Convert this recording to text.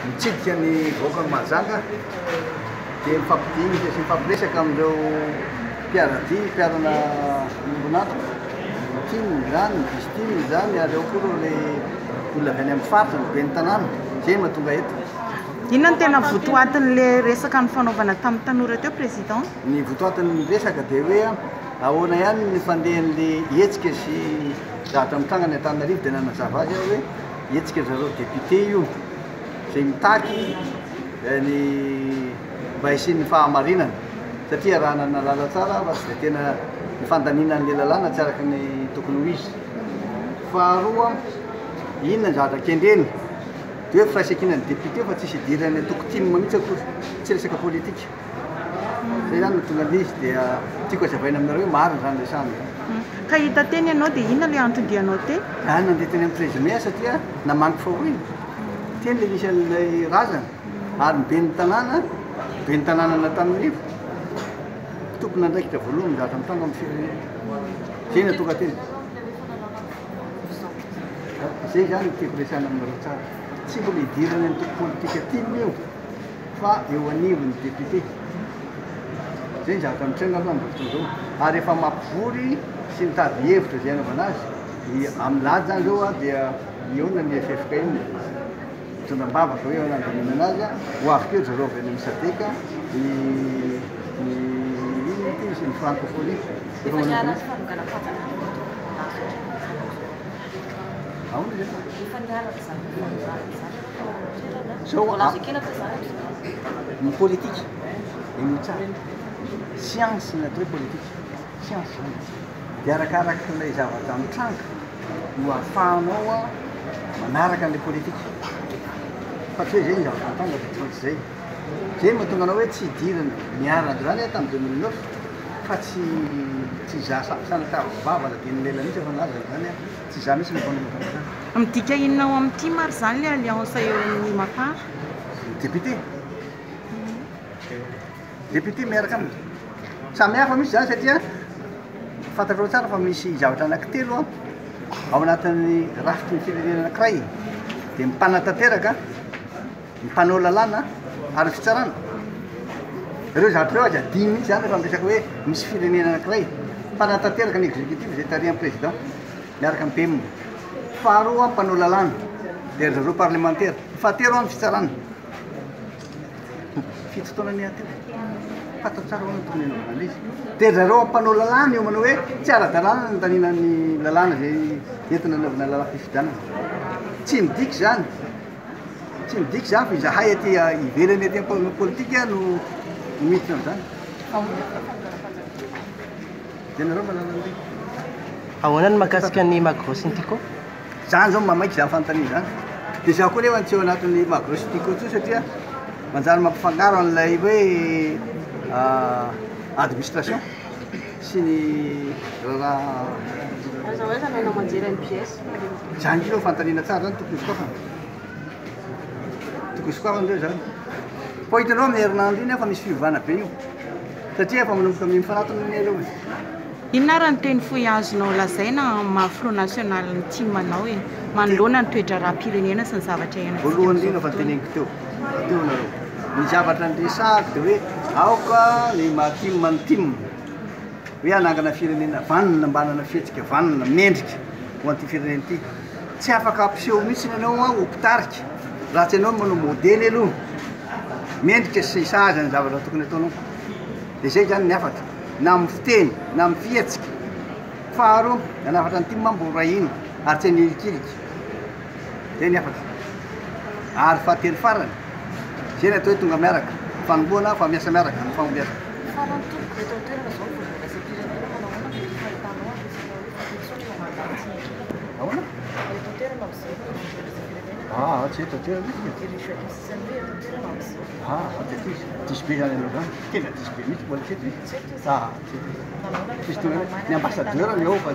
mitsidika ny vahoaka ny mahazanga dia mifampidihy sy mifampiresaka amin'ireo mpiarana ombon'ato tiny zany distiny zany ary eo koa le olona avy any amin'ny faritra ny be ny tanàna zay mahatonga eto. Inona no tena votoatin'le resaka ny fanaovana tamin'ny tanora teo président? Ny votoatin'ny resaka dia hoe ahoana ihany ny fandehan'le hetsika sy zavatra mitrangana Antananarivo dia nanazava azy hoe hetsika zareo député io zay mitaky ny mba hisian'ny fahamarinana satria raha nanana lala tsara fa tsy dia tena nifandaninan'le lalàna tsy araka ny tokony ho izy. Faharoa inona ny zavatra kendreny dia hoe firaisan-kinan'ny député fa tsisy idirany tokotimina mihitsy akory tsy resaka politika. Zay zany no tonga an'izy dia tiako hazavaina aminareo hoe marina zany resahana. Ka hita teny ianao dia inona le antodianao te? Any nandeha teny amin'ny présumé satria namangy fahoina teny le misy an'ilay razana ary be ny tanàna n'Antananarivo tokony andraikitra voalohany zavatra mitranga amin'ny firenena. Zay no tonga teny. Zay zany tiako resahana aminareo tsara. Tsy mbola hidirana ny toko politika tiany io fa eo anivon'ny député. Zay ny zavatra mitranga aloha amin'ny fotoana izao ary efa mampivory sy mitady hevitra zay anaovana azy amin'ny lady zany zao dia ioana ny FFK iny mitondram-bavaka hoe nandaminana azy ho avy keo zareo avy any amin'ny Sadeka ny francophonie. Ny politika iny tsara science ny atao hoe politika science zany dia arakaraka ilay zavatra mitranga no ahafahanao manaraka an'ilay politika fa tsy hoe zay ny zavatra mitranga fa tsy zay. Zay mahatonga anao hoe tsy hidirana miarana zany tamin'ny 2009 fa tsy izaha sanatavavana dia ny lela mihitsy efa nalaza zany tsy izaha mihitsy ny fanaovana zany. Midika inona ao amin'ity maro zany le alliance eo amin'ny mapara? Député miaraka aminy samy hafa misy zany satria fantatrao tsara fa misy zavatra anankitelo ao anatin'ny rafitry ny firenena anankiray dia mipanatanteraka mimpanao lalàna ary fitsarana. Ireo zavatra reo azy adiny mihitsy zany rehefa miresaka hoe misy firenena anankiray mipanatanteraka ny exécutif zay tarihan'ny président miaraka amin'ny PM. Faharoa mpanao lalàna dia zareo parlementaire. Fahatelo amin'ny fitsarana. Fito taona ny atelo fatao tsara hoana tokony anaovana izy. Dia zareo mpanao lalàna io manao hoe tsy ara-dalàna ny tanìnan'ny lalàna zay entina anaovana làlam-pifidianana. Tsy midiky zany fa izahay aty ivelany aty amin'ny politika no miditra amin'izany. Dia nareo mahalala an'ireny. Ahoana ny mahakasika ny Magrosy-Ntiko? Zany zao mamaiky zany fanontaniana zany. Dia zaho koa nefa tsy eo anatin'ny Magrosy-Ntiko io satria manjary mampifangaro an'ilay hoe administration sy ny raha zany io fanontaniana tsara zany tokony isokafa ndreo zany. Po hitanao amin'ny herinandro iny fa misy fivavahana be io satria efa manomboka amin'ny mifanatona ny elo. Inona ary ny teny fohy azonao lazaina maha-front national ny timanao e manoloana ny toetra raha-pirenena sy ny zavatra ihany. Voalohany indrindra fa teneniko teo nareo ny zavatra nyresahako dia hoe aoka ny mahatimma ny timma hoe hanangana firenena vanina mbanana fihetsika vanina mendrika ho an'ity firenena ity tsy afaka ampiseho mihitsy ianao ho mpitarika raha tsy ianao manao modely aloha mendrika sy isaza ny zavatra tokony ataonao. Dia zay zany ny afatra na amin'ny fiteny na amin'ny fihetsika. Faharoa nanafatra ny timma mbo rahina ary tsy hanirikiriky. Zay ny afatra ary fahatelo farany zay ny atao hoe tonga miaraka fanomboana fa miasa miaraka ny fagnombiasa. Ahoana? Tsy eto toerana tsisy be zany anao zany tena tsisy be mihitsy mbola tsy eto izy. Tsisy toerana ny ambassadeur ny ao fa